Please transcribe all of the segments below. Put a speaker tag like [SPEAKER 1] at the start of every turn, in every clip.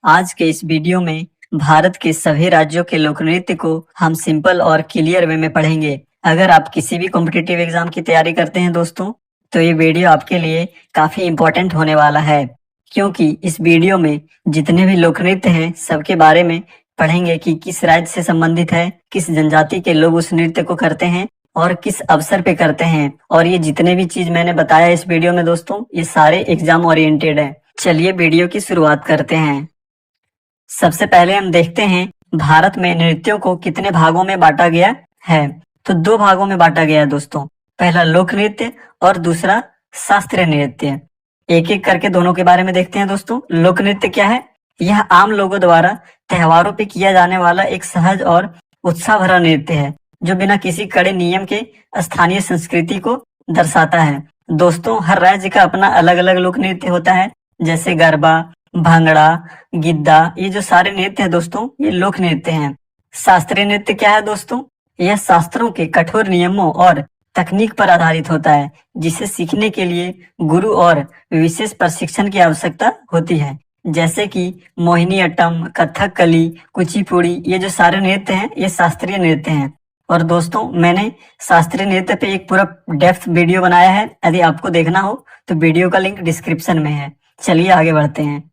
[SPEAKER 1] आज के इस वीडियो में भारत के सभी राज्यों के लोक नृत्य को हम सिंपल और क्लियर वे में पढ़ेंगे। अगर आप किसी भी कॉम्पिटिटिव एग्जाम की तैयारी करते हैं दोस्तों, तो ये वीडियो आपके लिए काफी इम्पोर्टेंट होने वाला है, क्योंकि इस वीडियो में जितने भी लोक नृत्य हैं सबके बारे में पढ़ेंगे कि किस राज्य से संबंधित है, किस जनजाति के लोग उस नृत्य को करते हैं और किस अवसर पे करते हैं। और ये जितने भी चीज मैंने बताया इस वीडियो में दोस्तों, ये सारे एग्जाम ओरिएंटेड है। चलिए वीडियो की शुरुआत करते हैं। सबसे पहले हम देखते हैं भारत में नृत्यों को कितने भागों में बांटा गया है। तो दो भागों में बांटा गया है दोस्तों, पहला लोक नृत्य और दूसरा शास्त्रीय नृत्य। एक एक करके दोनों के बारे में देखते हैं दोस्तों। लोक नृत्य क्या है? यह आम लोगों द्वारा त्योहारों पे किया जाने वाला एक सहज और उत्साह भरा नृत्य है, जो बिना किसी कड़े नियम के स्थानीय संस्कृति को दर्शाता है। दोस्तों, हर राज्य का अपना अलग अलग लोक नृत्य होता है, जैसे गरबा, भांगड़ा, गिद्दा, ये जो सारे नृत्य है दोस्तों, ये लोक नृत्य हैं। शास्त्रीय नृत्य क्या है दोस्तों? यह शास्त्रों के कठोर नियमों और तकनीक पर आधारित होता है, जिसे सीखने के लिए गुरु और विशेष प्रशिक्षण की आवश्यकता होती है, जैसे कि मोहिनीअट्टम, कथकली, कुचिपुड़ी, ये जो सारे नृत्य हैं ये शास्त्रीय नृत्य हैं। और दोस्तों, मैंने शास्त्रीय नृत्य पे एक पूरा डेप्थ वीडियो बनाया है, यदि आपको देखना हो तो वीडियो का लिंक डिस्क्रिप्शन में है। चलिए आगे बढ़ते हैं।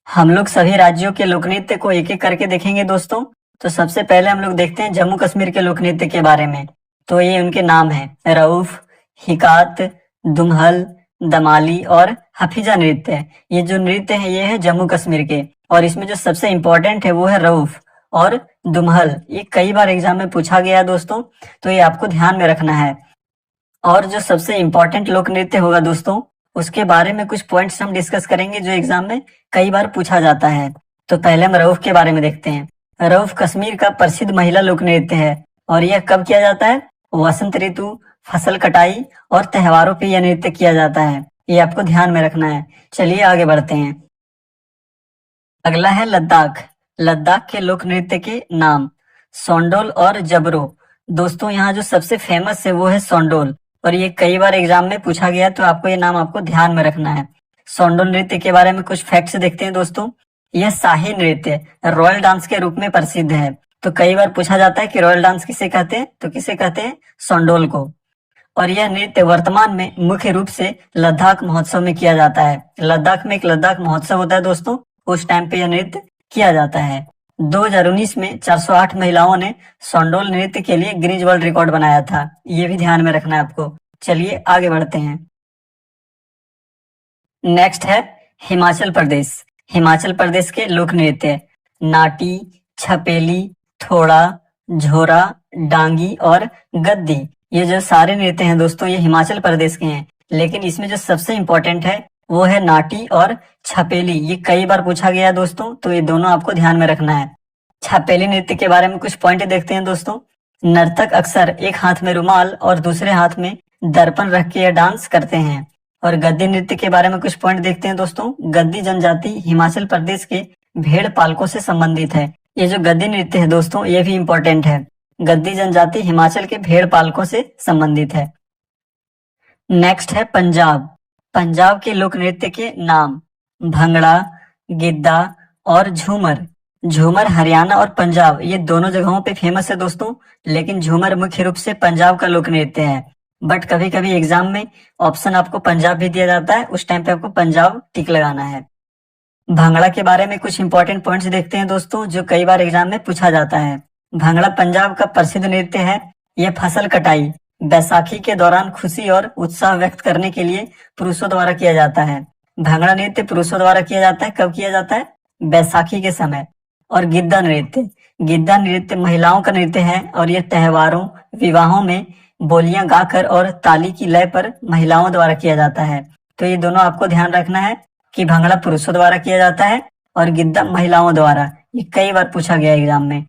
[SPEAKER 1] हम लोग सभी राज्यों के लोक नृत्य को एक एक करके देखेंगे दोस्तों। तो सबसे पहले हम लोग देखते हैं जम्मू कश्मीर के लोक नृत्य के बारे में। तो ये उनके नाम है रऊफ, हिकात, दुमहल, दमाली और हफीजा नृत्य। ये जो नृत्य है ये है जम्मू कश्मीर के, और इसमें जो सबसे इम्पोर्टेंट है वो है रऊफ और दुमहल। ये कई बार एग्जाम में पूछा गया है दोस्तों, तो ये आपको ध्यान में रखना है। और जो सबसे इम्पोर्टेंट लोक नृत्य होगा दोस्तों, उसके बारे में कुछ पॉइंट्स हम डिस्कस करेंगे जो एग्जाम में कई बार पूछा जाता है। तो पहले हम रऊफ के बारे में देखते हैं। रऊफ कश्मीर का प्रसिद्ध महिला लोक नृत्य है, और यह कब किया जाता है? वसंत ऋतु, फसल कटाई और त्योहारों पे यह नृत्य किया जाता है। ये आपको ध्यान में रखना है। चलिए आगे बढ़ते हैं। अगला है लद्दाख। लद्दाख के लोक नृत्य के नाम सोंडोल और जबरो। दोस्तों, यहाँ जो सबसे फेमस है वो है सोंडोल, और ये कई बार एग्जाम में पूछा गया, तो आपको ये नाम आपको ध्यान में रखना है। सोंडोल नृत्य के बारे में कुछ फैक्ट्स देखते हैं दोस्तों। यह शाही नृत्य रॉयल डांस के रूप में प्रसिद्ध है। तो कई बार पूछा जाता है कि रॉयल डांस किसे कहते हैं, तो किसे कहते हैं? सोंडोल को। और यह नृत्य वर्तमान में मुख्य रूप से लद्दाख महोत्सव में किया जाता है। लद्दाख में एक लद्दाख महोत्सव होता है दोस्तों, उस टाइम पे यह नृत्य किया जाता है। 2019 में 408 महिलाओं ने सोंडोल नृत्य के लिए गिनीज वर्ल्ड रिकॉर्ड बनाया था। ये भी ध्यान में रखना है आपको। चलिए आगे बढ़ते हैं। नेक्स्ट है हिमाचल प्रदेश। हिमाचल प्रदेश के लोक नृत्य नाटी, छपेली, थोड़ा, झोरा, डांगी और गद्दी। ये जो सारे नृत्य हैं दोस्तों, ये हिमाचल प्रदेश के हैं। लेकिन इसमें जो सबसे इम्पोर्टेंट है वो है नाटी और छपेली। ये कई बार पूछा गया है दोस्तों, तो ये दोनों आपको ध्यान में रखना है। छपेली नृत्य के बारे में कुछ पॉइंट देखते हैं दोस्तों। नर्तक अक्सर एक हाथ में रुमाल और दूसरे हाथ में दर्पण रख के यह डांस करते हैं। और गद्दी नृत्य के बारे में कुछ पॉइंट देखते हैं दोस्तों। गद्दी जनजाति हिमाचल प्रदेश के भेड़ पालकों से संबंधित है। ये जो गद्दी नृत्य है दोस्तों, ये भी इम्पोर्टेंट है। गद्दी जनजाति हिमाचल के भेड़ पालकों से संबंधित है। नेक्स्ट है पंजाब। पंजाब के लोक नृत्य के नाम भंगड़ा, गिद्दा और झूमर। झूमर हरियाणा और पंजाब, ये दोनों जगहों पे फेमस है दोस्तों, लेकिन झूमर मुख्य रूप से पंजाब का लोक नृत्य है। बट कभी कभी एग्जाम में ऑप्शन आपको पंजाब भी दिया जाता है, उस टाइम पे आपको पंजाब टिक लगाना है। भांगड़ा के बारे में कुछ इंपॉर्टेंट पॉइंट्स देखते हैं दोस्तों, जो कई बार एग्जाम में पूछा जाता है। भांगड़ा पंजाब का प्रसिद्ध नृत्य है। यह फसल कटाई, बैसाखी के दौरान खुशी और उत्साह व्यक्त करने के लिए पुरुषों द्वारा किया जाता है। भांगड़ा नृत्य पुरुषों द्वारा किया जाता है। कब किया जाता है? बैसाखी के समय। और गिद्दा नृत्य, गिद्दा नृत्य महिलाओं का नृत्य है, और यह त्योहारों, विवाहों में बोलियां गाकर और ताली की लय पर महिलाओं द्वारा किया जाता है। तो ये दोनों आपको ध्यान रखना है कि भांगड़ा पुरुषों द्वारा किया जाता है और गिद्दा महिलाओं द्वारा। ये कई बार पूछा गया एग्जाम में।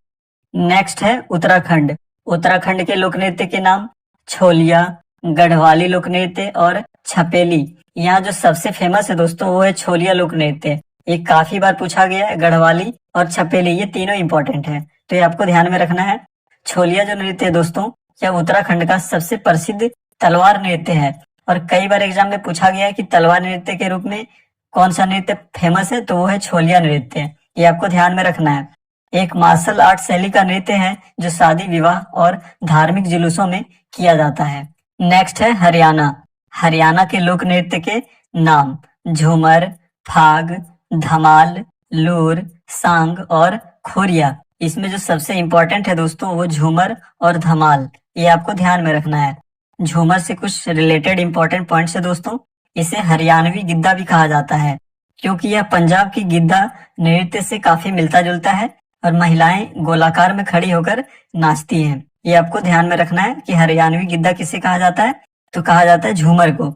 [SPEAKER 1] नेक्स्ट है उत्तराखंड। उत्तराखंड के लोक नृत्य के नाम छोलिया, गढ़वाली लोक नृत्य और छपेली। यहाँ जो सबसे फेमस है दोस्तों वो है छोलिया लोक नृत्य। ये काफी बार पूछा गया है। गढ़वाली और छपेली ये तीनों इंपॉर्टेंट है, तो ये आपको ध्यान में रखना है। छोलिया जो नृत्य है दोस्तों, यह उत्तराखंड का सबसे प्रसिद्ध तलवार नृत्य है, और कई बार एग्जाम में पूछा गया है कि तलवार नृत्य के रूप में कौन सा नृत्य फेमस है, तो वो है छोलिया नृत्य। ये आपको ध्यान में रखना है। एक मार्शल आर्ट शैली का नृत्य है जो शादी विवाह और धार्मिक जुलूसों में किया जाता है। नेक्स्ट है हरियाणा। हरियाणा के लोक नृत्य के नाम झूमर, फाग, धमाल, लूर, सांग और खोरिया। इसमें जो सबसे इंपॉर्टेंट है दोस्तों वो झूमर और धमाल, ये आपको ध्यान में रखना है। झूमर से कुछ रिलेटेड इंपॉर्टेंट पॉइंट्स है दोस्तों। इसे हरियाणवी गिद्दा भी कहा जाता है क्योंकि यह पंजाब की गिद्दा नृत्य से काफी मिलता जुलता है और महिलाएं गोलाकार में खड़ी होकर नाचती हैं। ये आपको ध्यान में रखना है कि हरियाणवी गिद्दा किसे कहा जाता है, तो कहा जाता है झूमर को।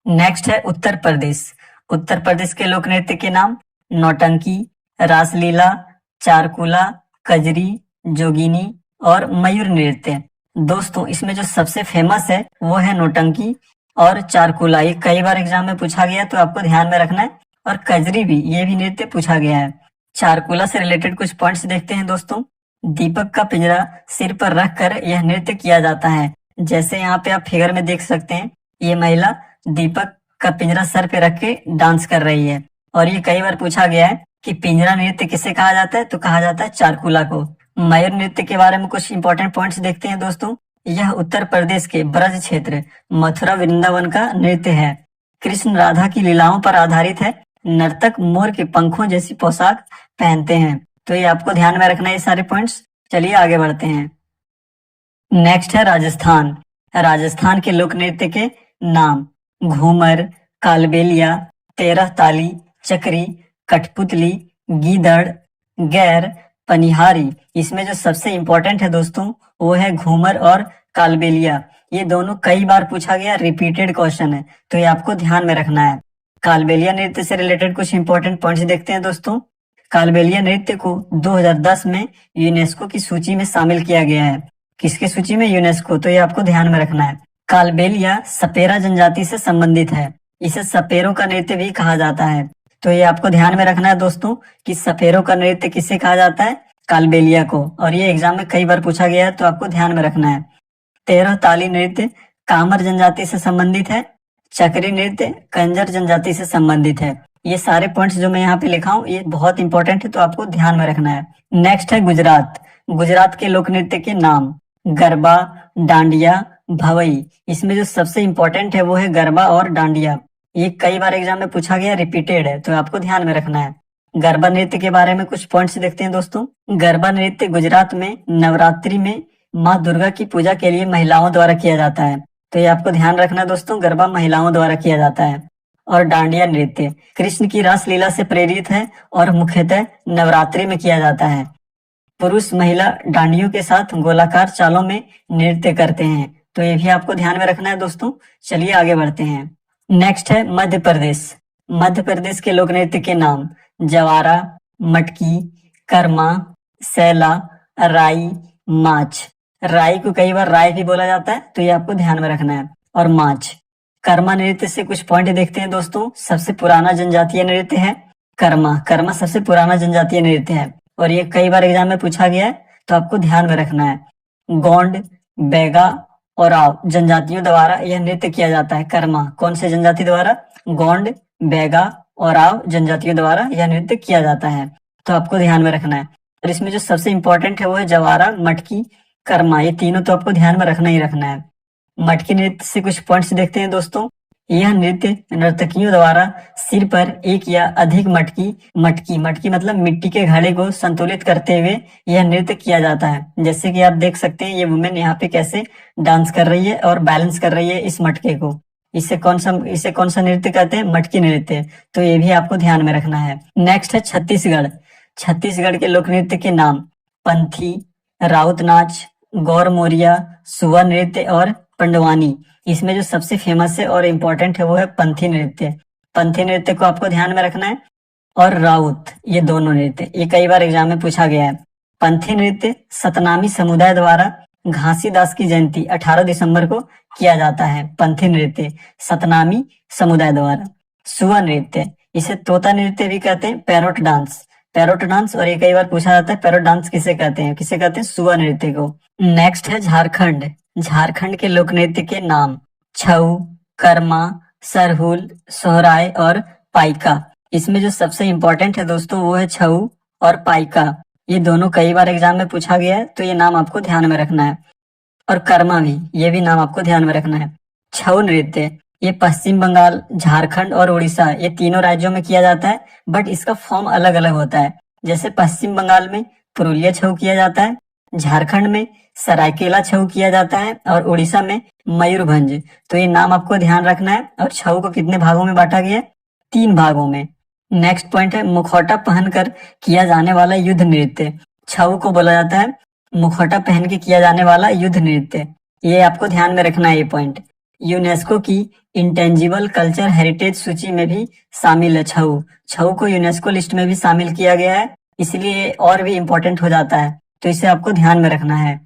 [SPEAKER 1] नेक्स्ट है उत्तर प्रदेश। उत्तर प्रदेश के लोक नृत्य के नाम नौटंकी, रासलीला, चारकुला, कजरी, जोगिनी और मयूर नृत्य। दोस्तों इसमें जो सबसे फेमस है वो है नौटंकी और चारकुला। ये कई बार एग्जाम में पूछा गया तो आपको ध्यान में रखना है। और कजरी भी, ये भी नृत्य पूछा गया है। चारकुला से रिलेटेड कुछ पॉइंट्स देखते हैं दोस्तों। दीपक का पिंजरा सिर पर रखकर यह नृत्य किया जाता है। जैसे यहाँ पे आप फिगर में देख सकते हैं, ये महिला दीपक का पिंजरा सर पे रख के डांस कर रही है। और ये कई बार पूछा गया है कि पिंजरा नृत्य किसे कहा जाता है, तो कहा जाता है चारकुला को। मयूर नृत्य के बारे में कुछ इंपॉर्टेंट पॉइंट्स देखते हैं दोस्तों। यह उत्तर प्रदेश के ब्रज क्षेत्र मथुरा वृंदावन का नृत्य है। कृष्ण राधा की लीलाओं पर आधारित है। नर्तक मोर के पंखों जैसी पोशाक पहनते हैं। तो ये आपको ध्यान में रखना है, ये सारे पॉइंट्स। चलिए आगे बढ़ते हैं। नेक्स्ट है राजस्थान। राजस्थान के लोक नृत्य के नाम घूमर, कालबेलिया, तेरह ताली, चक्री, कठपुतली, गीदड़, गैर, पनिहारी। इसमें जो सबसे इंपॉर्टेंट है दोस्तों वो है घूमर और कालबेलिया। ये दोनों कई बार पूछा गया, रिपीटेड क्वेश्चन है, तो ये आपको ध्यान में रखना है। कालबेलिया नृत्य से रिलेटेड कुछ इंपॉर्टेंट पॉइंट्स देखते हैं दोस्तों। कालबेलिया नृत्य को 2010 में यूनेस्को की सूची में शामिल किया गया है। किसकी सूची में? यूनेस्को। तो ये आपको ध्यान में रखना है। कालबेलिया सपेरा जनजाति से संबंधित है। इसे सपेरों का नृत्य भी कहा जाता है। तो ये आपको ध्यान में रखना है दोस्तों कि सपेरों का नृत्य किसे कहा जाता है? कालबेलिया को। और ये एग्जाम में कई बार पूछा गया है, तो आपको ध्यान में रखना है। तेरह ताली नृत्य कामर जनजाति से संबंधित है। चक्री नृत्य कंजर जनजाति से संबंधित है। ये सारे पॉइंट्स जो मैं यहाँ पे लिखा हूँ ये बहुत इंपॉर्टेंट है, तो आपको ध्यान में रखना है। नेक्स्ट है गुजरात। गुजरात के लोक नृत्य के नाम गरबा, डांडिया, भवई। इसमें जो सबसे इंपॉर्टेंट है वो है गरबा और डांडिया। ये कई बार एग्जाम में पूछा गया, रिपीटेड है, तो आपको ध्यान में रखना है। गरबा नृत्य के बारे में कुछ पॉइंट्स देखते हैं दोस्तों। गरबा नृत्य गुजरात में नवरात्रि में माँ दुर्गा की पूजा के लिए महिलाओं द्वारा किया जाता है। तो ये आपको ध्यान रखना है दोस्तों, गरबा महिलाओं द्वारा किया जाता है। और डांडिया नृत्य कृष्ण की रासलीला से प्रेरित है और मुख्यतः नवरात्रि में किया जाता है। पुरुष महिला डांडियों के साथ गोलाकार चालों में नृत्य करते हैं। तो ये भी आपको ध्यान में रखना है दोस्तों। चलिए आगे बढ़ते हैं। नेक्स्ट है मध्य प्रदेश। मध्य प्रदेश के लोक नृत्य के नाम जवारा, मटकी, कर्मा, सैला, राई, माच। राई को कई बार राय भी बोला जाता है, तो ये आपको ध्यान में रखना है। और माच। कर्मा नृत्य से कुछ पॉइंट देखते हैं दोस्तों। सबसे पुराना जनजातीय नृत्य है कर्मा। कर्मा सबसे पुराना जनजातीय नृत्य है और ये कई बार एग्जाम में पूछा गया है, तो आपको ध्यान में रखना है। गोंड, बैगा और आव जनजातियों द्वारा यह नृत्य किया जाता है। कर्मा कौन से जनजाति द्वारा? गोंड, बैगा और आव जनजातियों द्वारा यह नृत्य किया जाता है, तो आपको ध्यान में रखना है। और इसमें जो सबसे इंपॉर्टेंट है वो है जवारा, मटकी, कर्मा। ये तीनों तो आपको ध्यान में रखना ही रखना है। मटकी नृत्य से कुछ पॉइंट्स देखते हैं दोस्तों। यह नृत्य नर्तकियों द्वारा सिर पर एक या अधिक मटकी मतलब मिट्टी के घड़े को संतुलित करते हुए यह नृत्य किया जाता है। जैसे कि आप देख सकते हैं ये वुमेन यहाँ पे कैसे डांस कर रही है और बैलेंस कर रही है इस मटके को। इसे कौन सा नृत्य कहते हैं? मटकी नृत्य। तो ये भी आपको ध्यान में रखना है। नेक्स्ट है छत्तीसगढ़। छत्तीसगढ़ के लोक नृत्य के नाम पंथी, राउत नाच, गौर मोरिया, सुवा नृत्य और पंडवानी। इसमें जो सबसे फेमस है और इम्पोर्टेंट है वो है पंथी नृत्य। पंथी नृत्य को आपको ध्यान में रखना है। और राउत, ये दोनों नृत्य ये कई बार एग्जाम में पूछा गया है। पंथी नृत्य सतनामी समुदाय द्वारा घासीदास की जयंती 18 दिसंबर को किया जाता है। पंथी नृत्य सतनामी समुदाय द्वारा। सुवा नृत्य इसे तोता नृत्य भी कहते हैं, पैरोट डांस। और ये कई बार पूछा जाता है पैरोट डांस किसे कहते हैं? सुवा नृत्य को। नेक्स्ट है झारखंड। झारखंड के लोक नृत्य के नाम छऊ, कर्मा, सरहुल, सोहराय और पाइका। इसमें जो सबसे इंपॉर्टेंट है दोस्तों वो है छऊ और पाइका, ये दोनों कई बार एग्जाम में पूछा गया है, तो ये नाम आपको ध्यान में रखना है। और कर्मा भी, ये भी नाम आपको ध्यान में रखना है। छऊ नृत्य, ये पश्चिम बंगाल, झारखंड और उड़ीसा, ये तीनों राज्यों में किया जाता है, बट इसका फॉर्म अलग अलग होता है। जैसे पश्चिम बंगाल में पुरुलिया छऊ किया जाता है, झारखंड में सरायकेला छऊ किया जाता है और उड़ीसा में मयूरभंज। तो ये नाम आपको ध्यान रखना है। और छऊ को कितने भागों में बांटा गया है? 3 भागों में। नेक्स्ट पॉइंट है मुखौटा पहनकर किया जाने वाला युद्ध नृत्य। छऊ को बोला जाता है मुखौटा पहन के किया जाने वाला युद्ध नृत्य। ये आपको ध्यान में रखना है ये पॉइंट। यूनेस्को की इंटेंजिबल कल्चर हेरिटेज सूची में भी शामिल है छऊ। छऊ को यूनेस्को लिस्ट में भी शामिल किया गया है, इसलिए और भी इम्पोर्टेंट हो जाता है, तो इसे आपको ध्यान में रखना है।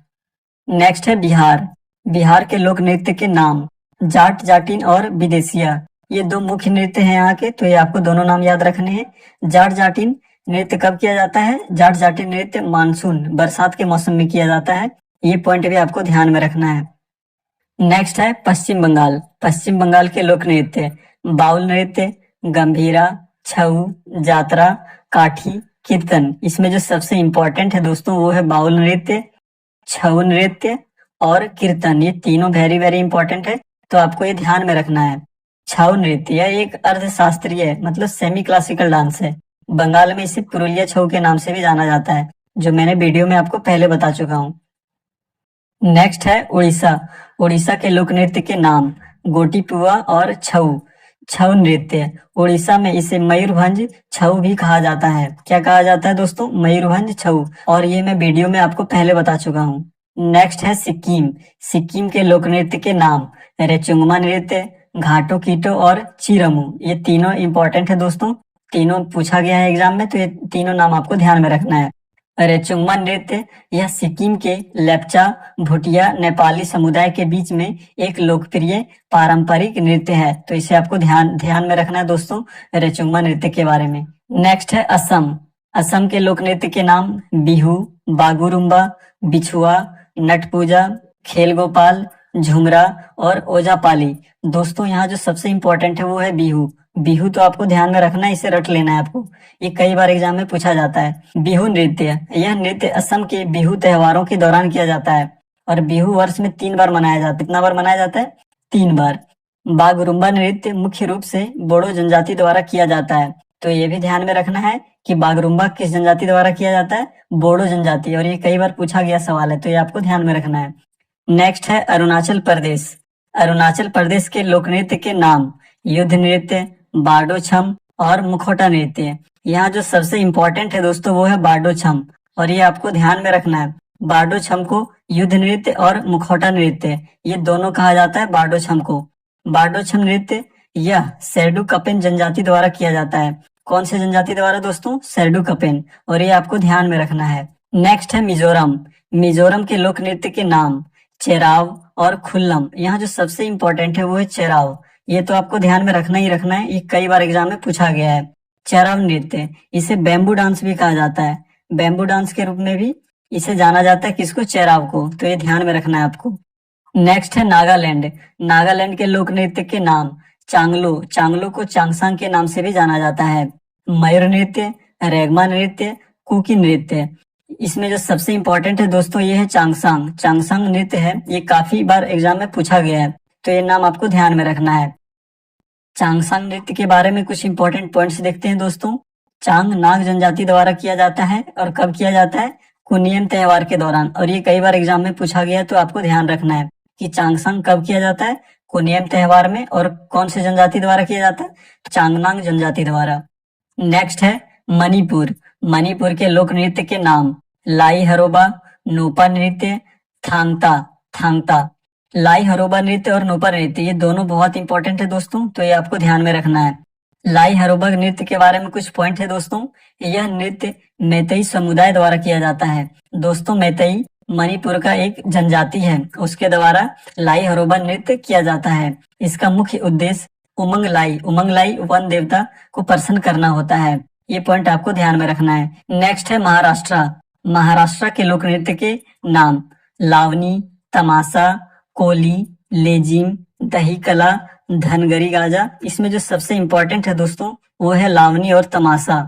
[SPEAKER 1] नेक्स्ट है बिहार। बिहार के लोक नृत्य के नाम जाट जाटिन और विदेशिया, ये 2 मुख्य नृत्य हैं यहाँ के, तो ये आपको दोनों नाम याद रखने हैं। जाट जाटिन नृत्य कब किया जाता है? जाट जाटिन नृत्य मानसून, बरसात के मौसम में किया जाता है। ये पॉइंट भी आपको ध्यान में रखना है। नेक्स्ट है पश्चिम बंगाल। पश्चिम बंगाल के लोक नृत्य बाउल नृत्य, गंभीरा, छऊ, जातरा, काठी, कीर्तन। इसमें जो सबसे इंपॉर्टेंट है दोस्तों वो है बाउल नृत्य, छऊ नृत्य और कीर्तन। ये तीनों वेरी वेरी इंपॉर्टेंट है, तो आपको ये ध्यान में रखना है। छऊ नृत्य यह एक अर्धशास्त्रीय मतलब सेमी क्लासिकल डांस है। बंगाल में इसे पुरुलिया छऊ के नाम से भी जाना जाता है, जो मैंने वीडियो में आपको पहले बता चुका हूँ। नेक्स्ट है उड़ीसा। उड़ीसा के लोक नृत्य के नाम गोटीपुआ और छऊ। छऊ नृत्य, उड़ीसा में इसे मयूरभंज छऊ भी कहा जाता है। क्या कहा जाता है दोस्तों? मयूरभंज छऊ, और ये मैं वीडियो में आपको पहले बता चुका हूँ। नेक्स्ट है सिक्किम। सिक्किम के लोक नृत्य के नाम रेचुंगमा नृत्य, घाटो कीटो और चिरमू। ये तीनों इंपॉर्टेंट है दोस्तों, तीनों पूछा गया है एग्जाम में, तो ये तीनों नाम आपको ध्यान में रखना है। रेचुंगमा नृत्य यह सिक्किम के लेप्चा भूटिया नेपाली समुदाय के बीच में एक लोकप्रिय पारंपरिक नृत्य है, तो इसे आपको ध्यान में रखना है दोस्तों, रेचुंगमा नृत्य के बारे में। नेक्स्ट है असम। असम के लोक नृत्य के नाम बिहू, बागुरुम्बा, बिछुआ, नट पूजा, खेल गोपाल, झुमरा और ओजापाली। दोस्तों यहाँ जो सबसे इंपॉर्टेंट है वो है बिहू। बिहू तो आपको ध्यान में रखना है, इसे रट लेना है आपको, ये कई बार एग्जाम में पूछा जाता है। बिहू नृत्य, यह नृत्य असम के बिहू त्योहारों के दौरान किया जाता है और बिहू वर्ष में 3 बार मनाया जाता है। कितना बार मनाया जाता है? 3 बार। बागरुम्बा नृत्य मुख्य रूप से बोडो जनजाति द्वारा किया जाता है, तो ये भी ध्यान में रखना है कि बागरुम्बा किस जनजाति द्वारा किया जाता है? बोडो जनजाति, और ये कई बार पूछा गया सवाल है, तो ये आपको ध्यान में रखना है। नेक्स्ट है अरुणाचल प्रदेश। अरुणाचल प्रदेश के लोक नृत्य के नाम युद्ध नृत्य, बारडो छम और मुखौटा नृत्य। यहाँ जो सबसे इंपॉर्टेंट है दोस्तों वो है बारडो छम, और ये आपको ध्यान में रखना है। बारडो छम को युद्ध नृत्य और मुखौटा नृत्य ये दोनों कहा जाता है। बारडो छम को बारडो छम नृत्य यह सेरडू कपेन जनजाति द्वारा किया जाता है। कौन से जनजाति द्वारा दोस्तों? सेरडू कपेन, और ये आपको ध्यान में रखना है। नेक्स्ट है मिजोरम। मिजोरम के लोक नृत्य के नाम चेराव और खुल्लम। यहाँ जो सबसे इंपॉर्टेंट है वो है चेराव, ये तो आपको ध्यान में रखना ही रखना है, ये कई बार एग्जाम में पूछा गया है। चेराव नृत्य इसे बैम्बू डांस भी कहा जाता है। बैम्बू डांस के रूप में भी इसे जाना जाता है, किसको? चेराव को, तो ये ध्यान में रखना है आपको। नेक्स्ट है नागालैंड। नागालैंड के लोक नृत्य के नाम चांगलो। चांगलो को चांगसांग के नाम से भी जाना जाता है। मयूर नृत्य, रेगमा नृत्य, कुकी नृत्य। इसमें जो सबसे इंपॉर्टेंट है दोस्तों ये है चांगसांग। चांगसांग नृत्य है, ये काफी बार एग्जाम में पूछा गया है, तो ये नाम आपको ध्यान में रखना है। चांगसांग नृत्य के बारे में कुछ इंपॉर्टेंट पॉइंट्स देखते हैं दोस्तों। चांग नाग जनजाति द्वारा किया जाता है, और कब किया जाता है? कुनियम त्योहार के दौरान, और ये कई बार एग्जाम में पूछा गया है, तो आपको ध्यान रखना है कि चांगसांग कब किया जाता है? कुनियम त्योहार में, और कौन से जनजाति द्वारा किया जाता है? चांगनांग जनजाति द्वारा। नेक्स्ट है मणिपुर। मणिपुर के लोक नृत्य के नाम लाई हरोबा, नोपा नृत्य, थांगता। थांगता, लाई हरोबा नृत्य और नोपा नृत्य ये दोनों बहुत इंपॉर्टेंट है दोस्तों, तो ये आपको ध्यान में रखना है। लाई हरोबा नृत्य के बारे में कुछ पॉइंट है दोस्तों। यह नृत्य मैतेई समुदाय द्वारा किया जाता है। दोस्तों मैतेई मणिपुर का एक जनजाति है, उसके द्वारा लाई हरोबा नृत्य किया जाता है। इसका मुख्य उद्देश्य उमंग लाई वन देवता को प्रसन्न करना होता है। ये पॉइंट आपको ध्यान में रखना है। नेक्स्ट है महाराष्ट्र। महाराष्ट्र के लोक नृत्य के नाम लावनी, तमाशा, कोली, लेजिम, दही कला, धनगरी गाजा। इसमें जो सबसे इंपॉर्टेंट है दोस्तों वो है लावनी और तमाशा।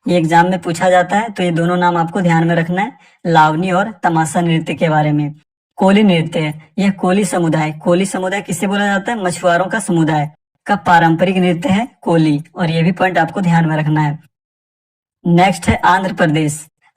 [SPEAKER 1] ये एग्जाम में पूछा जाता है, तो ये दोनों नाम आपको ध्यान में रखना है, लावनी और तमाशा नृत्य के बारे में। कोली नृत्य, यह कोली समुदाय किसे बोला जाता है? मछुआरों का समुदाय का पारंपरिक नृत्य है कोली, और ये भी पॉइंट आपको ध्यान में रखना है। नेक्स्ट है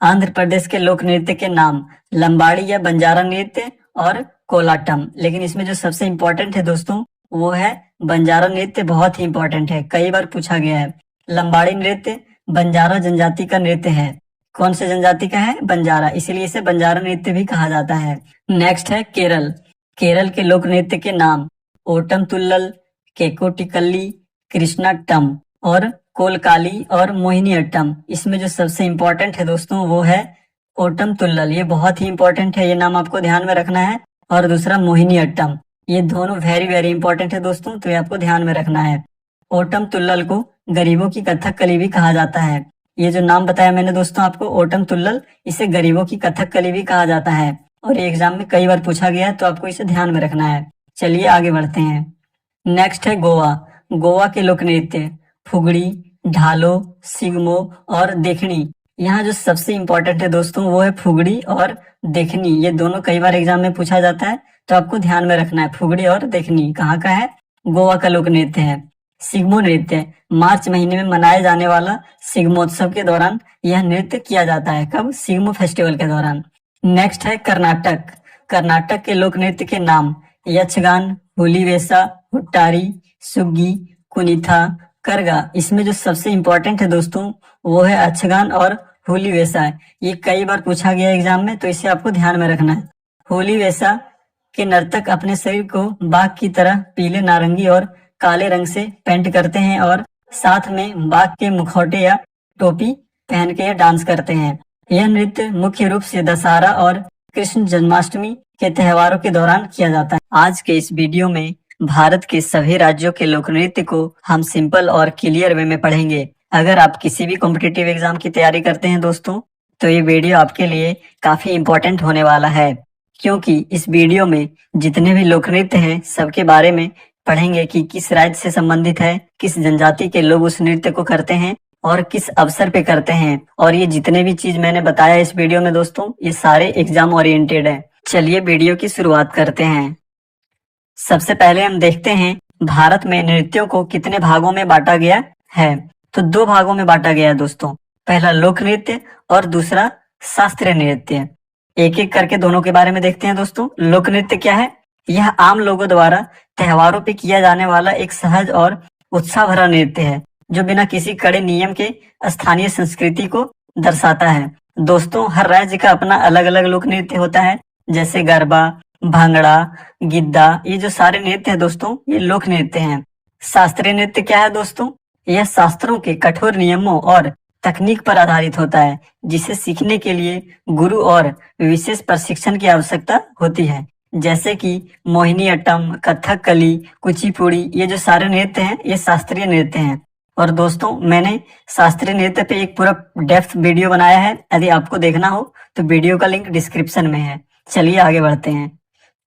[SPEAKER 1] आंध्र प्रदेश के लोक नृत्य के नाम लंबाड़ी या बंजारा नृत्य और कोलाटम। लेकिन इसमें जो सबसे इंपॉर्टेंट है दोस्तों वो है बंजारा नृत्य, बहुत ही इंपॉर्टेंट है, कई बार पूछा गया है। लंबाड़ी नृत्य बंजारा जनजाति का नृत्य है। कौन से जनजाति का है? बंजारा, इसीलिए इसे बंजारा नृत्य भी कहा जाता है। नेक्स्ट है केरल के लोक नृत्य के नाम ओटम तुल्लल, केकोटिकल्ली, कृष्णाट्टम और कोलकाली और मोहिनी अट्टम। इसमें जो सबसे इंपॉर्टेंट है दोस्तों वो है ओटम तुल्लल, ये बहुत ही इंपॉर्टेंट है, ये नाम आपको ध्यान में रखना है। और दूसरा मोहिनी अट्टम, ये दोनों वेरी वेरी इंपॉर्टेंट है दोस्तों, तो ये आपको ध्यान में रखना है। ओटम तुल्लल को गरीबों की कथकली भी कहा जाता है। ये जो नाम बताया मैंने दोस्तों आपको ओटम तुल्लल, इसे गरीबों की कथकली भी कहा जाता है, और ये एग्जाम में कई बार पूछा गया है, तो आपको इसे ध्यान में रखना है। चलिए आगे बढ़ते हैं। नेक्स्ट है गोवा के लोक नृत्य फुगड़ी, ढालो, सिगमो और देखनी। यहाँ जो सबसे इंपॉर्टेंट है दोस्तों वो है फुगड़ी और देखनी, ये दोनों कई बार एग्जाम में पूछा जाता है, तो आपको ध्यान में रखना है। फुगड़ी और देखनी कहाँ का है? गोवा का लोक नृत्य है। सिग्मो नृत्य मार्च महीने में मनाए जाने वाला सिग्मोत्सव के दौरान यह नृत्य किया जाता है। कब? सिग्मो फेस्टिवल के दौरान। नेक्स्ट है कर्नाटक के लोक नृत्य के नाम यक्षगान, हुलीवेसा, हुट्टारी, सुग्गी, कुनिथा, करगा। इसमें जो सबसे इंपॉर्टेंट है दोस्तों वो है यक्षगान और हुलीवेसा। ये कई बार पूछा गया एग्जाम में, तो इसे आपको ध्यान में रखना है। हुलीवेसा के नर्तक अपने शरीर को बाघ की तरह पीले, नारंगी और काले रंग से पेंट करते हैं और साथ में बाघ के मुखौटे या टोपी पहन के डांस करते हैं। यह नृत्य मुख्य रूप से दशहरा और कृष्ण जन्माष्टमी के त्योहारों के दौरान किया जाता है। आज के इस वीडियो में भारत के सभी राज्यों के लोक नृत्य को हम सिंपल और क्लियर वे में पढ़ेंगे। अगर आप किसी भी कॉम्पिटिटिव एग्जाम की तैयारी करते हैं दोस्तों, तो ये वीडियो आपके लिए काफी इम्पोर्टेंट होने वाला है, क्योंकि इस वीडियो में जितने भी लोक नृत्य हैं सबके बारे में पढ़ेंगे कि किस राज्य से संबंधित है, किस जनजाति के लोग उस नृत्य को करते हैं और किस अवसर पे करते हैं। और ये जितने भी चीज मैंने बताया इस वीडियो में दोस्तों, ये सारे एग्जाम ओरिएंटेड है। चलिए वीडियो की शुरुआत करते हैं। सबसे पहले हम देखते हैं भारत में नृत्यों को कितने भागों में बांटा गया है। तो 2 भागों में बांटा गया है दोस्तों, पहला लोक नृत्य और दूसरा शास्त्रीय नृत्य। एक एक करके दोनों के बारे में देखते हैं दोस्तों। लोक नृत्य क्या है? यह आम लोगों द्वारा त्योहारों पे किया जाने वाला एक सहज और उत्साह भरा नृत्य है, जो बिना किसी कड़े नियम के स्थानीय संस्कृति को दर्शाता है। दोस्तों हर राज्य का अपना अलग अलग लोक नृत्य होता है, जैसे गरबा, भांगड़ा, गिद्दा, ये जो सारे नृत्य है दोस्तों ये लोक नृत्य हैं। शास्त्रीय नृत्य क्या है दोस्तों? यह शास्त्रों के कठोर नियमों और तकनीक पर आधारित होता है, जिसे सीखने के लिए गुरु और विशेष प्रशिक्षण की आवश्यकता होती है, जैसे कि मोहिनी अट्टम, कथकली, कुचिपुड़ी, ये जो सारे नृत्य हैं ये शास्त्रीय नृत्य हैं। और दोस्तों मैंने शास्त्रीय नृत्य पे एक पूरा डेप्थ वीडियो बनाया है, यदि आपको देखना हो तो वीडियो का लिंक डिस्क्रिप्शन में है। चलिए आगे बढ़ते हैं।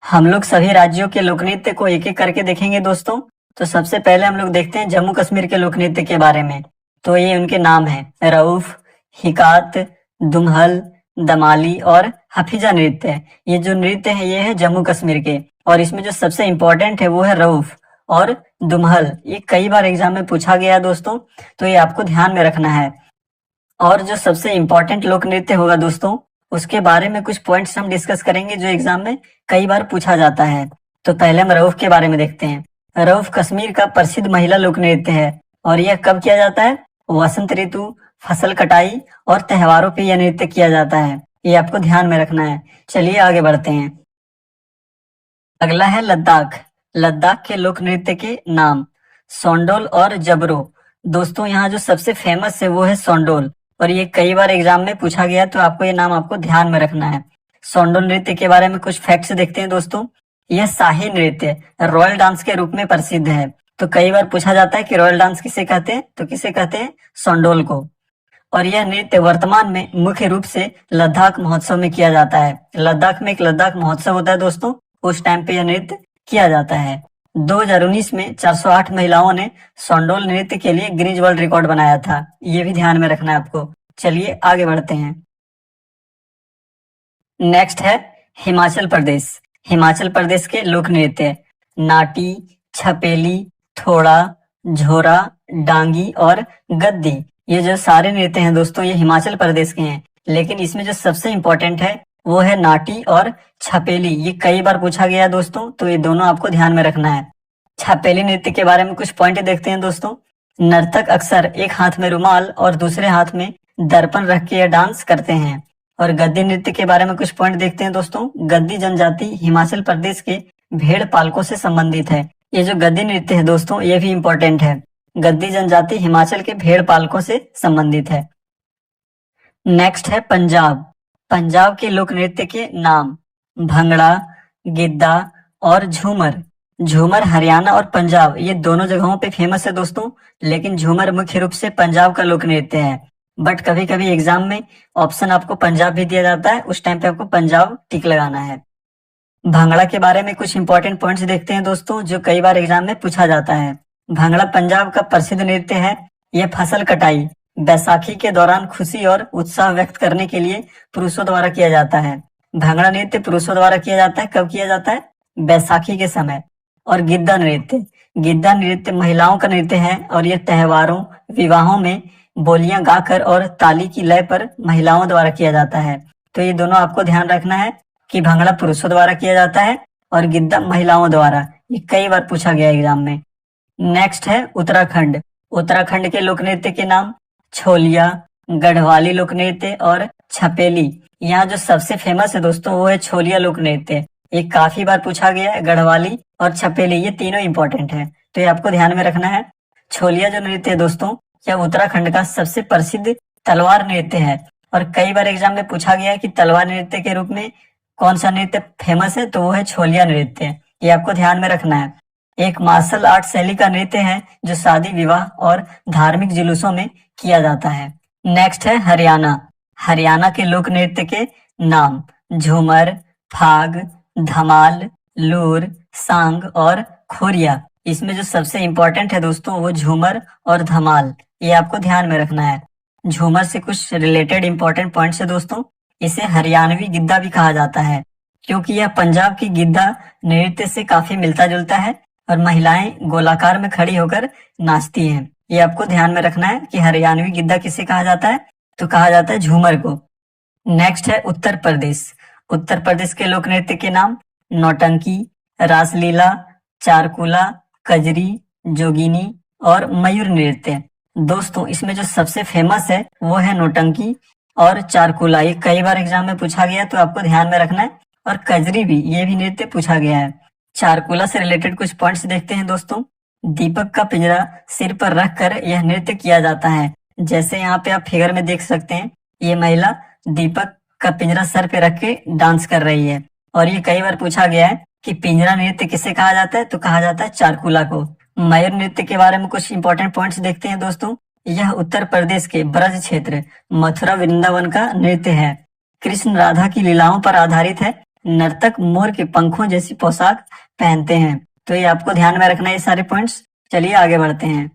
[SPEAKER 1] हम लोग सभी राज्यों के लोक नृत्य को एक एक करके देखेंगे दोस्तों। तो सबसे पहले हम लोग देखते हैं जम्मू कश्मीर के लोक नृत्य के बारे में। तो ये उनके नाम है रऊफ, हिकात, दुम्हल, दमाली और हफीजा नृत्य। ये जो नृत्य है ये है जम्मू कश्मीर के, और इसमें जो सबसे इंपॉर्टेंट है वो है रऊफ और दुम्हल। ये कई बार एग्जाम में पूछा गया है दोस्तों, तो ये आपको ध्यान में रखना है। और जो सबसे इंपॉर्टेंट लोक नृत्य होगा दोस्तों, उसके बारे में कुछ पॉइंट्स हम डिस्कस करेंगे जो एग्जाम में कई बार पूछा जाता है। तो पहले हम रऊफ के बारे में देखते हैं। रऊफ कश्मीर का प्रसिद्ध महिला लोक नृत्य है, और यह कब किया जाता है? वसंत ऋतु, फसल कटाई और त्योहारों पे यह नृत्य किया जाता है, ये आपको ध्यान में रखना है। चलिए आगे बढ़ते हैं। अगला है लद्दाख के लोक नृत्य के नाम सोंडोल और जबरो। दोस्तों यहाँ जो सबसे फेमस है वो है सोंडोल, और ये कई बार एग्जाम में पूछा गया, तो आपको ये नाम आपको ध्यान में रखना है। सोंडोल नृत्य के बारे में कुछ फैक्ट्स देखते हैं दोस्तों। यह शाही नृत्य रॉयल डांस के रूप में प्रसिद्ध है। तो कई बार पूछा जाता है कि रॉयल डांस किसे कहते हैं, तो किसे कहते हैं? सोंडोल को। और यह नृत्य वर्तमान में मुख्य रूप से लद्दाख महोत्सव में किया जाता है। लद्दाख में एक लद्दाख महोत्सव होता है दोस्तों, उस टाइम पे यह नृत्य किया जाता है। 2019 में 408 महिलाओं ने सोंडोल नृत्य के लिए गिनीज वर्ल्ड रिकॉर्ड बनाया था। ये भी ध्यान में रखना है आपको। चलिए आगे बढ़ते हैं। नेक्स्ट है हिमाचल प्रदेश। हिमाचल प्रदेश के लोक नृत्य नाटी, छपेली, थोड़ा, झोरा, डांगी और गद्दी। ये जो सारे नृत्य हैं दोस्तों, ये हिमाचल प्रदेश के हैं। लेकिन इसमें जो सबसे इम्पोर्टेंट है वो है नाटी और छपेली। ये कई बार पूछा गया है दोस्तों, तो ये दोनों आपको ध्यान में रखना है। छपेली नृत्य के बारे में कुछ पॉइंट देखते हैं दोस्तों। नर्तक अक्सर एक हाथ में रुमाल और दूसरे हाथ में दर्पण रख के यह डांस करते हैं। और गद्दी नृत्य के बारे में कुछ पॉइंट देखते हैं दोस्तों। गद्दी जनजाति हिमाचल प्रदेश के भेड़ पालकों से संबंधित है। ये जो गद्दी नृत्य है दोस्तों, ये भी इम्पोर्टेंट है। गद्दी जनजाति हिमाचल के भेड़ पालकों से संबंधित है। नेक्स्ट है पंजाब। पंजाब के लोक नृत्य के नाम भंगड़ा, गिद्दा और झूमर। झूमर हरियाणा और पंजाब ये दोनों जगहों पे फेमस है दोस्तों, लेकिन झूमर मुख्य रूप से पंजाब का लोक नृत्य है। बट कभी कभी एग्जाम में ऑप्शन आपको पंजाब भी दिया जाता है, उस टाइम पे आपको पंजाब टिक लगाना है। भांगड़ा के बारे में कुछ इंपॉर्टेंट पॉइंट्स देखते हैं दोस्तों, जो कई बार एग्जाम में पूछा जाता है। भांगड़ा पंजाब का प्रसिद्ध नृत्य है। यह फसल कटाई, बैसाखी के दौरान खुशी और उत्साह व्यक्त करने के लिए पुरुषों द्वारा किया जाता है। भांगड़ा नृत्य पुरुषों द्वारा किया जाता है। कब किया जाता है? बैसाखी के समय। और गिद्दा नृत्य, गिद्दा नृत्य महिलाओं का नृत्य है और यह त्योहारों, विवाहों में बोलियां गाकर और ताली की लय पर महिलाओं द्वारा किया जाता है। तो ये दोनों आपको ध्यान रखना है कि भांगड़ा पुरुषों द्वारा किया जाता है और गिद्दा महिलाओं द्वारा। ये कई बार पूछा गया एग्जाम में। नेक्स्ट है उत्तराखंड। उत्तराखंड के लोक नृत्य के नाम छोलिया, गढ़वाली लोक नृत्य और छपेली। यहाँ जो सबसे फेमस है दोस्तों वो है छोलिया लोक नृत्य। ये काफी बार पूछा गया है। गढ़वाली और छपेली ये तीनों इंपॉर्टेंट है, तो ये आपको ध्यान में रखना है। छोलिया जो नृत्य है दोस्तों, यह उत्तराखंड का सबसे प्रसिद्ध तलवार नृत्य है और कई बार एग्जाम में पूछा गया है कि तलवार नृत्य के रूप में कौन सा नृत्य फेमस है, तो वो है छोलिया नृत्य। ये आपको ध्यान में रखना है। एक मार्शल आर्ट शैली का नृत्य है जो शादी, विवाह और धार्मिक जुलूसों में किया जाता है। नेक्स्ट है हरियाणा। हरियाणा के लोक नृत्य के नाम झूमर, फाग, धमाल, लूर, सांग और खोरिया। इसमें जो सबसे इंपॉर्टेंट है दोस्तों वो झूमर और धमाल। ये आपको ध्यान में रखना है। झूमर से कुछ रिलेटेड इंपॉर्टेंट पॉइंट्स है दोस्तों। इसे हरियाणवी गिद्दा भी कहा जाता है क्योंकि यह पंजाब की गिद्दा नृत्य से काफी मिलता जुलता है और महिलाएं गोलाकार में खड़ी होकर नाचती हैं। ये आपको ध्यान में रखना है कि हरियाणवी गिद्दा किसे कहा जाता है, तो कहा जाता है झूमर को। नेक्स्ट है उत्तर प्रदेश। उत्तर प्रदेश के लोक नृत्य के नाम नौटंकी, रासलीला, चारकुला, कजरी, जोगिनी और मयूर नृत्य। दोस्तों इसमें जो सबसे फेमस है वो है नौटंकी और चारकुला। ये कई बार एग्जाम में पूछा गया, तो आपको ध्यान में रखना है। और कजरी भी, ये भी नृत्य पूछा गया है। चारकुला से रिलेटेड कुछ पॉइंट्स देखते हैं दोस्तों। दीपक का पिंजरा सिर पर रखकर यह नृत्य किया जाता है। जैसे यहाँ पे आप फिगर में देख सकते हैं, ये महिला दीपक का पिंजरा सर पे रख के डांस कर रही है। और ये कई बार पूछा गया है कि पिंजरा नृत्य किसे कहा जाता है, तो कहा जाता है चारकुला को। मयूर नृत्य के बारे में कुछ इंपॉर्टेंट पॉइंट्स देखते हैं दोस्तों। यह उत्तर प्रदेश के ब्रज क्षेत्र मथुरा वृंदावन का नृत्य है। कृष्ण राधा की लीलाओं पर आधारित है। नर्तक मोर के पंखों जैसी पोशाक पहनते हैं। तो ये आपको ध्यान में रखना है ये सारे पॉइंट्स। चलिए आगे बढ़ते हैं।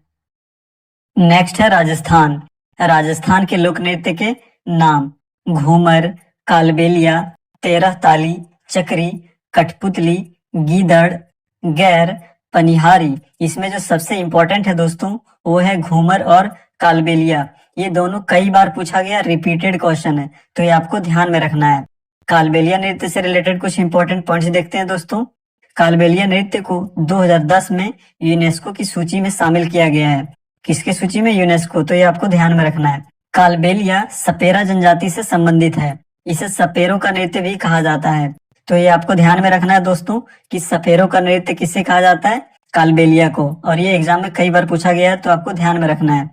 [SPEAKER 1] नेक्स्ट है राजस्थान। राजस्थान के लोक नृत्य के नाम घूमर, कालबेलिया, तेरह ताली, चक्री, कठपुतली, गीदड़, गैर, पनिहारी। इसमें जो सबसे इंपॉर्टेंट है दोस्तों वो है घूमर और कालबेलिया। ये दोनों कई बार पूछा गया, रिपीटेड क्वेश्चन है, तो ये आपको ध्यान में रखना है। कालबेलिया नृत्य से रिलेटेड कुछ इंपॉर्टेंट पॉइंट्स देखते हैं दोस्तों। कालबेलिया नृत्य को 2010 में यूनेस्को की सूची में शामिल किया गया है। किसकी सूची में? यूनेस्को। तो ये आपको ध्यान में रखना है। कालबेलिया सपेरा जनजाति से संबंधित है। इसे सपेरों का नृत्य भी कहा जाता है। तो ये आपको ध्यान में रखना है दोस्तों कि सपेरों का नृत्य किसे कहा जाता है? कालबेलिया को। और ये एग्जाम में कई बार पूछा गया है, तो आपको ध्यान में रखना है।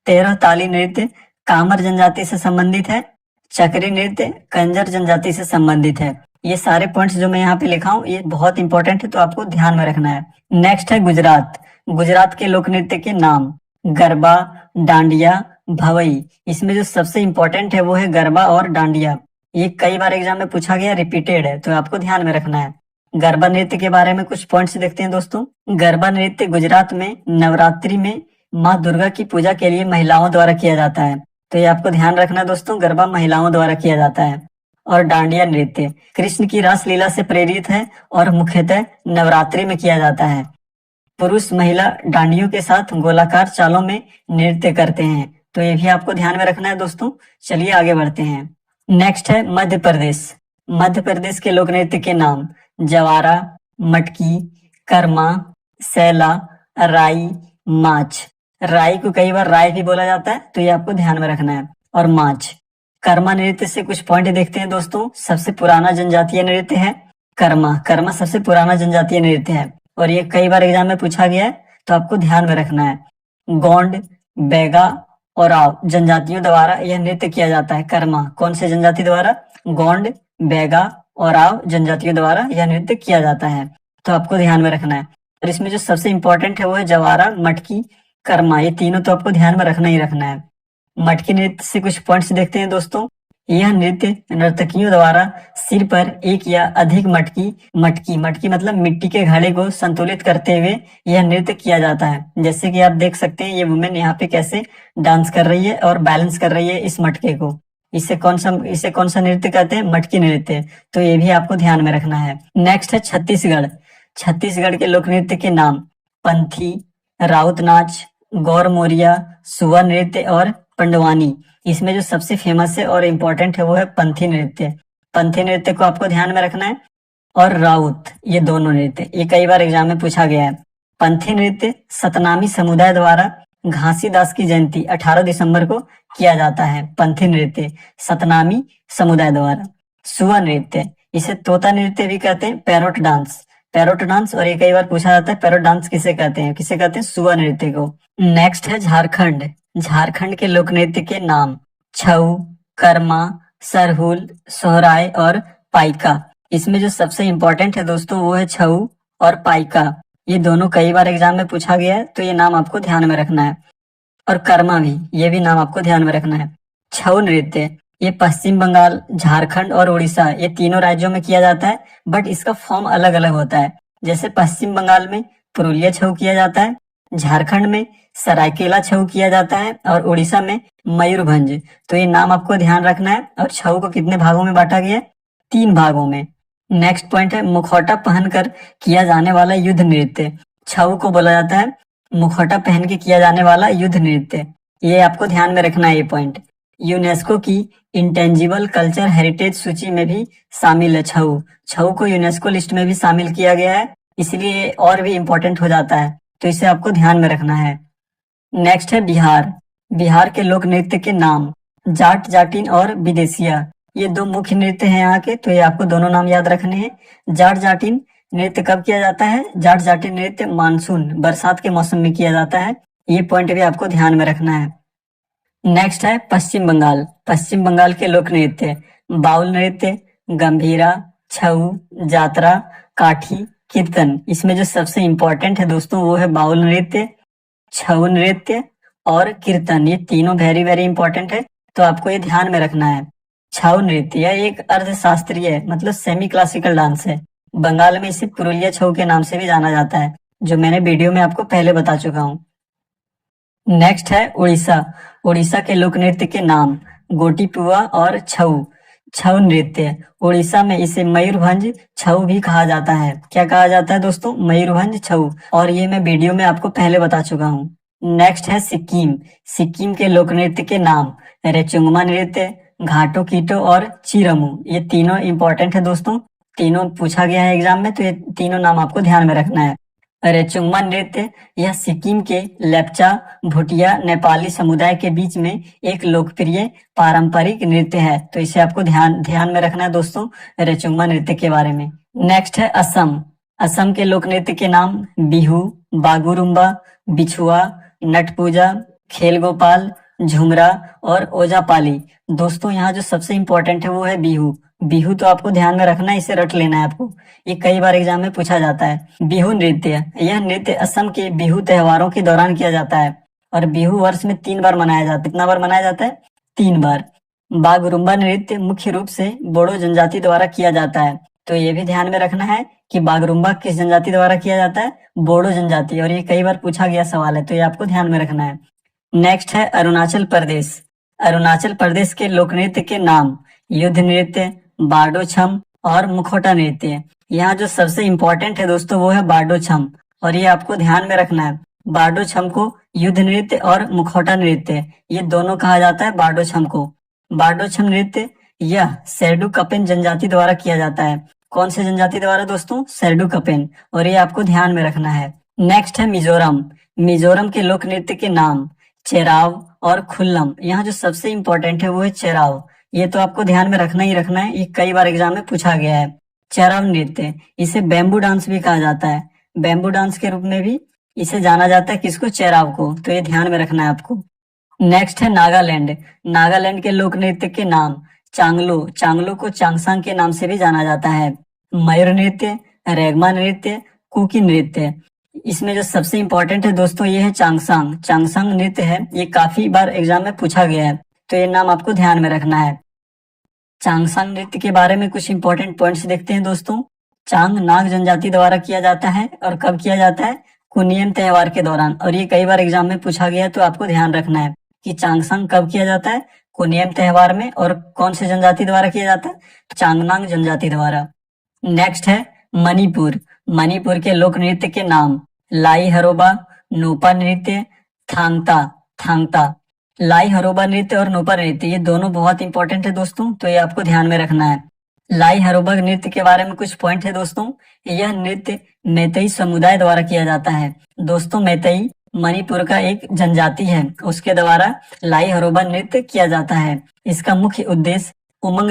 [SPEAKER 1] तेरह ताली नृत्य कामर जनजाति से संबंधित है। चक्री नृत्य कंजर जनजाति से संबंधित है। ये सारे पॉइंट्स जो मैं यहाँ पे लिखा हूँ ये बहुत इंपॉर्टेंट है, तो आपको ध्यान में रखना है। नेक्स्ट है गुजरात। गुजरात के लोक नृत्य के नाम गरबा, डांडिया, भवई। इसमें जो सबसे इंपॉर्टेंट है वो है गरबा और डांडिया। ये कई बार एग्जाम में पूछा गया, रिपीटेड है, तो आपको ध्यान में रखना है। गरबा नृत्य के बारे में कुछ पॉइंट्स देखते हैं दोस्तों। गरबा नृत्य गुजरात में नवरात्रि में माँ दुर्गा की पूजा के लिए महिलाओं द्वारा किया जाता है। तो ये आपको ध्यान रखना दोस्तों, गरबा महिलाओं द्वारा किया जाता है। और डांडिया नृत्य कृष्ण की रासलीला से प्रेरित है और मुख्यतः नवरात्रि में किया जाता है। पुरुष महिला डांडियों के साथ गोलाकार चालों में नृत्य करते हैं। तो ये भी आपको ध्यान में रखना है दोस्तों। चलिए आगे बढ़ते हैं। नेक्स्ट है मध्य प्रदेश। मध्य प्रदेश के लोक नृत्य के नाम जवारा, मटकी, कर्मा, सैला, राई, माच। राई को कई बार राय भी बोला जाता है, तो ये आपको ध्यान में रखना है। और माच। कर्मा नृत्य से कुछ पॉइंट देखते हैं दोस्तों। सबसे पुराना जनजातीय नृत्य है कर्मा। कर्मा सबसे पुराना जनजातीय नृत्य है और ये कई बार एग्जाम में पूछा गया है, तो आपको ध्यान में रखना है। गोंड, बैगा और आव जनजातियों द्वारा यह नृत्य किया जाता है। कर्मा कौन से जनजाति द्वारा? गोंड, बैगा और आव जनजातियों द्वारा यह नृत्य किया जाता है, तो आपको ध्यान में रखना है। और इसमें जो सबसे इंपॉर्टेंट है वो है जवारा, मटकी, कर्मा। ये तीनों तो आपको ध्यान में रखना ही रखना है। मटकी नृत्य से कुछ पॉइंट्स देखते हैं दोस्तों। यह नृत्य नर्तकियों द्वारा सिर पर एक या अधिक मटकी मतलब मिट्टी के घड़े को संतुलित करते हुए यह नृत्य किया जाता है। जैसे कि आप देख सकते हैं ये वुमेन यहाँ पे कैसे डांस कर रही है और बैलेंस कर रही है इस मटके को। इसे कौन सा नृत्य कहते हैं? मटकी नृत्य। तो ये भी आपको ध्यान में रखना है। नेक्स्ट है छत्तीसगढ़। छत्तीसगढ़ के लोक नृत्य के नाम पंथी, राउत नाच, गौर मोरिया, सुआ नृत्य और पंडवानी। इसमें जो सबसे फेमस है और इम्पोर्टेंट है वो है पंथी नृत्य। पंथी नृत्य को आपको ध्यान में रखना है। और राउत, ये दोनों नृत्य ये कई बार एग्जाम में पूछा गया है। पंथी नृत्य सतनामी समुदाय द्वारा घासीदास की जयंती 18 दिसंबर को किया जाता है। पंथी नृत्य सतनामी समुदाय द्वारा। सुआ नृत्य इसे तोता नृत्य भी कहते हैं, पैरोट डांस। और ये कई बार पूछा जाता है पैरोट डांस किसे कहते हैं? सुआ नृत्य को। नेक्स्ट है झारखंड। झारखंड के लोक नृत्य के नाम छऊ, कर्मा, सरहुल, सोहराय और पाइका। इसमें जो सबसे इंपॉर्टेंट है दोस्तों वो है छऊ और पाइका। ये दोनों कई बार एग्जाम में पूछा गया है, तो ये नाम आपको ध्यान में रखना है। और कर्मा भी, ये भी नाम आपको ध्यान में रखना है। छऊ नृत्य ये पश्चिम बंगाल, झारखंड और उड़ीसा ये तीनों राज्यों में किया जाता है, बट इसका फॉर्म अलग अलग होता है। जैसे पश्चिम बंगाल में पुरुलिया छऊ किया जाता है, झारखंड में सरायकेला छऊ किया जाता है और उड़ीसा में मयूरभंज। तो ये नाम आपको ध्यान रखना है। और छऊ को कितने भागों में बांटा गया है? 3 भागों में। नेक्स्ट पॉइंट है मुखौटा पहनकर किया जाने वाला युद्ध नृत्य। छऊ को बोला जाता है मुखौटा पहन के किया जाने वाला युद्ध नृत्य। ये आपको ध्यान में रखना है ये पॉइंट। यूनेस्को की इंटेंजिबल कल्चर हेरिटेज सूची में भी शामिल है छऊ। छऊ को यूनेस्को लिस्ट में भी शामिल किया गया है, इसलिए और भी इम्पोर्टेंट हो जाता है, तो इसे आपको ध्यान में रखना है। नेक्स्ट है बिहार। बिहार के लोक नृत्य के नाम जाट जाटिन और विदेशिया। ये 2 मुख्य नृत्य हैं यहाँ के, तो ये आपको दोनों नाम याद रखने हैं। जाट जाटिन नृत्य कब किया जाता है? जाट जाटिन नृत्य मानसून बरसात के मौसम में किया जाता है। ये पॉइंट भी आपको ध्यान में रखना है। नेक्स्ट है पश्चिम बंगाल। पश्चिम बंगाल के लोक नृत्य बाउल नृत्य, गंभीरा, छऊ, जात्रा, काठी, कीर्तन। इसमें जो सबसे इंपॉर्टेंट है दोस्तों वो है बाउल नृत्य, छऊ नृत्य और कीर्तन। ये तीनों वेरी वेरी इंपॉर्टेंट है, तो आपको ये ध्यान में रखना है। छऊ नृत्य यह एक अर्धशास्त्रीय मतलब सेमी क्लासिकल डांस है। बंगाल में इसे पुरुलिया छऊ के नाम से भी जाना जाता है, जो मैंने वीडियो में आपको पहले बता चुका हूँ। नेक्स्ट है उड़ीसा। उड़ीसा के लोक नृत्य के नाम गोटीपुआ और छऊ। छऊ नृत्य उड़ीसा में इसे मयूरभंज छऊ भी कहा जाता है। क्या कहा जाता है दोस्तों? मयूरभंज छऊ। और ये मैं वीडियो में आपको पहले बता चुका हूँ। नेक्स्ट है सिक्किम। सिक्किम के लोक नृत्य के नाम रेचुंगमा नृत्य, घाटो कीटो और चिरमू। ये तीनों इंपॉर्टेंट है दोस्तों, तीनों पूछा गया है एग्जाम में, तो ये तीनों नाम आपको ध्यान में रखना है। रेचुंगमा नृत्य यह सिक्किम के लेप्चा, भूटिया, नेपाली समुदाय के बीच में एक लोकप्रिय पारंपरिक नृत्य है, तो इसे आपको ध्यान में रखना है दोस्तों, रेचुंगमा नृत्य के बारे में। नेक्स्ट है असम। असम के लोक नृत्य के नाम बिहू, बागुरुम्बा, बिछुआ, नट पूजा, खेल गोपाल, झुमरा और ओजापाली। दोस्तों यहाँ जो सबसे इंपॉर्टेंट है वो है बिहू। बिहू तो आपको ध्यान में रखना है, इसे रट लेना है आपको, ये कई बार एग्जाम में पूछा जाता है। बिहू नृत्य यह नृत्य असम के बिहू त्योहारों के दौरान किया जाता है और बिहू वर्ष में 3 बार मनाया जाता है। कितना बार मनाया जाता है? 3 बार। बागुरुम्बा नृत्य मुख्य रूप से बोडो जनजाति द्वारा किया जाता है, तो ये भी ध्यान में रखना है कि बागरुम्बा किस जनजाति द्वारा किया जाता है, बोडो जनजाति, और ये कई बार पूछा गया सवाल है, तो ये आपको ध्यान में रखना है। नेक्स्ट है अरुणाचल प्रदेश। अरुणाचल प्रदेश के लोक नृत्य के नाम युद्ध नृत्य, बारडो छम और मुखौटा नृत्य। यहाँ जो सबसे इम्पोर्टेंट है दोस्तों वो है बारडो छम, और ये आपको ध्यान में रखना है। बारडो छम को युद्ध नृत्य और मुखौटा नृत्य ये दोनों कहा जाता है बारडो छम को। बारडो छम नृत्य यह सेरडू कपेन जनजाति द्वारा किया जाता है। कौन से जनजाति द्वारा दोस्तों? सेरडू कपेन, और ये आपको ध्यान में रखना है। नेक्स्ट है मिजोरम। मिजोरम के लोक नृत्य के नाम चेराव और खुल्लम। यहाँ जो सबसे इम्पोर्टेंट है वो है चेराव, ये तो आपको ध्यान में रखना ही रखना है, ये कई बार एग्जाम में पूछा गया है। चेराव नृत्य, इसे बैम्बू डांस भी कहा जाता है। बैम्बू डांस के रूप में भी इसे जाना जाता है, किसको? चेराव को, तो ये ध्यान में रखना है आपको। नेक्स्ट है नागालैंड। नागालैंड के लोक नृत्य के नाम चांगलो। चांगलो को चांगसांग के नाम से भी जाना जाता है। मयूर नृत्य, रेगमा नृत्य, कुकी नृत्य। इसमें जो सबसे इम्पोर्टेंट है दोस्तों ये है चांगसांग। चांगसांग नृत्य है, ये काफी बार एग्जाम में पूछा गया है, तो ये नाम आपको ध्यान में रखना है। चांगसांग नृत्य के बारे में कुछ इंपॉर्टेंट पॉइंट्स देखते हैं दोस्तों। चांग नाग जनजाति द्वारा किया जाता है, और कब किया जाता है? कुनियम त्योहार के दौरान, और ये कई बार एग्जाम में पूछा गया है, तो आपको ध्यान रखना है कि चांगसांग कब किया जाता है? कुनियम त्योहार में, और कौन से जनजाति द्वारा किया जाता है? तो चांगनांग जनजाति द्वारा। नेक्स्ट है मणिपुर। मणिपुर के लोक नृत्य के नाम लाई हरोबा, नोपा नृत्य, थांगता। थांगता, लाई हरोबा नृत्य और नोपा नृत्य ये दोनों बहुत इंपॉर्टेंट है दोस्तों, तो ये आपको ध्यान में रखना है। लाई हरोबा नृत्य के बारे में कुछ पॉइंट है दोस्तों। यह नृत्य मैतेई समुदाय द्वारा किया जाता है। दोस्तों मैतेई मणिपुर का एक जनजाति है, उसके द्वारा लाई हरोबा नृत्य किया जाता है। इसका मुख्य उद्देश्य उमंग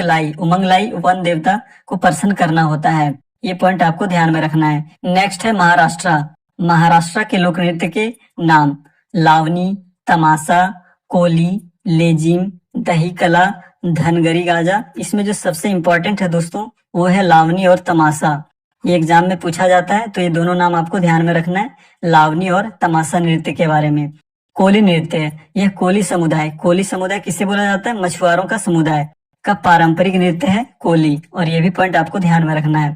[SPEAKER 1] लाई वन देवता को प्रसन्न करना होता है। ये पॉइंट आपको ध्यान में रखना है। नेक्स्ट है महाराष्ट्र। महाराष्ट्र के लोक नृत्य के नाम लावनी, तमाशा, कोली, लेजिम, दही कला, धनगरी गाजा। इसमें जो सबसे इम्पोर्टेंट है दोस्तों वो है लावनी और तमाशा। ये एग्जाम में पूछा जाता है, तो ये दोनों नाम आपको ध्यान में रखना है, लावनी और तमाशा नृत्य के बारे में। कोली नृत्य, यह कोली समुदाय किसे बोला जाता है? मछुआरों का समुदाय का पारंपरिक नृत्य है कोली, और ये भी पॉइंट आपको ध्यान में रखना है।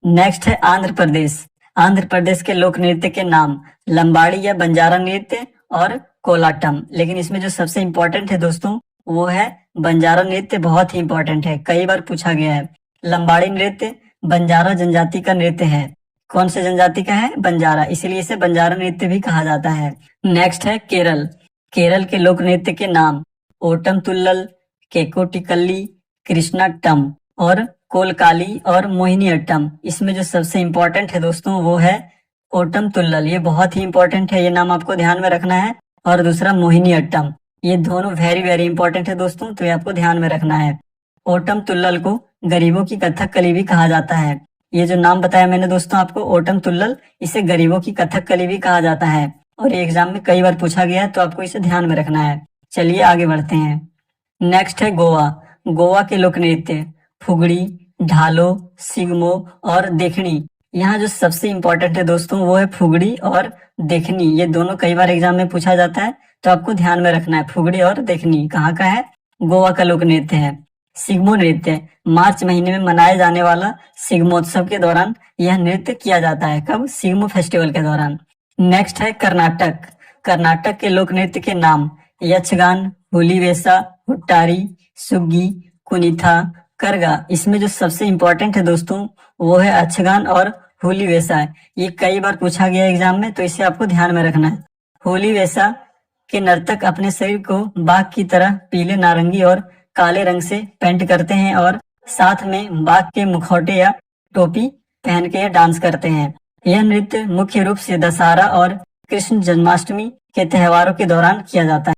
[SPEAKER 1] नेक्स्ट है आंध्र प्रदेश। आंध्र प्रदेश के लोक नृत्य के नाम लंबाड़ी या बंजारा नृत्य और कोलाटम। लेकिन इसमें जो सबसे इम्पोर्टेंट है दोस्तों वो है बंजारा नृत्य, बहुत ही इम्पोर्टेंट है, कई बार पूछा गया है। लंबाड़ी नृत्य बंजारा जनजाति का नृत्य है। कौन से जनजाति का है? बंजारा, इसलिए इसे बंजारा नृत्य भी कहा जाता है। नेक्स्ट है केरल। केरल के लोक नृत्य के नाम ओटम तुल्लल, केकोटिकल्ली, कृष्णाट्टम और कोलकाली और मोहिनी अट्टम। इसमें जो सबसे इम्पोर्टेंट है दोस्तों वो है ओटम तुल्लल, ये बहुत ही इम्पोर्टेंट है, ये नाम आपको ध्यान में रखना है। और दूसरा मोहिनी अट्टम, ये दोनों वेरी वेरी इंपॉर्टेंट है दोस्तों, तो ये आपको ध्यान में रखना है। ओटम तुल्लल को गरीबों की कथकली भी कहा जाता है। ये जो नाम बताया मैंने दोस्तों आपको ओटम तुल्लल, इसे गरीबों की कथकली भी कहा जाता है, और ये एग्जाम में कई बार पूछा गया है, तो आपको इसे ध्यान में रखना है। चलिए आगे बढ़ते हैं। नेक्स्ट है गोवा। गोवा के लोक नृत्य फुगड़ी, ढालो, सिगमो और देखनी। यहाँ जो सबसे इम्पोर्टेंट है दोस्तों वो है फुगड़ी और देखनी, ये दोनों कई बार एग्जाम में पूछा जाता है, तो आपको ध्यान में रखना है। फुगड़ी और देखनी कहाँ का है? गोवा का लोक नृत्य है। सिग्मो नृत्य मार्च महीने में मनाए जाने वाला सिग्मोत्सव के दौरान यह नृत्य किया जाता है। कब? सिग्मो फेस्टिवल के दौरान। नेक्स्ट है कर्नाटक। कर्नाटक के लोक नृत्य के नाम यक्षगान, हुलीवेसा, हुट्टारी, सुग्गी, कुनिथा, करगा। इसमें जो सबसे इम्पोर्टेंट है दोस्तों वो है अक्षगान और होली वैसा। ये कई बार पूछा गया एग्जाम में, तो इसे आपको ध्यान में रखना है। होली वैसा के नर्तक अपने शरीर को बाघ की तरह पीले, नारंगी और काले रंग से पेंट करते हैं, और साथ में बाघ के मुखौटे या टोपी पहन के डांस करते हैं। यह नृत्य मुख्य रूप से दशहरा और कृष्ण जन्माष्टमी के त्योहारों के दौरान किया जाता है।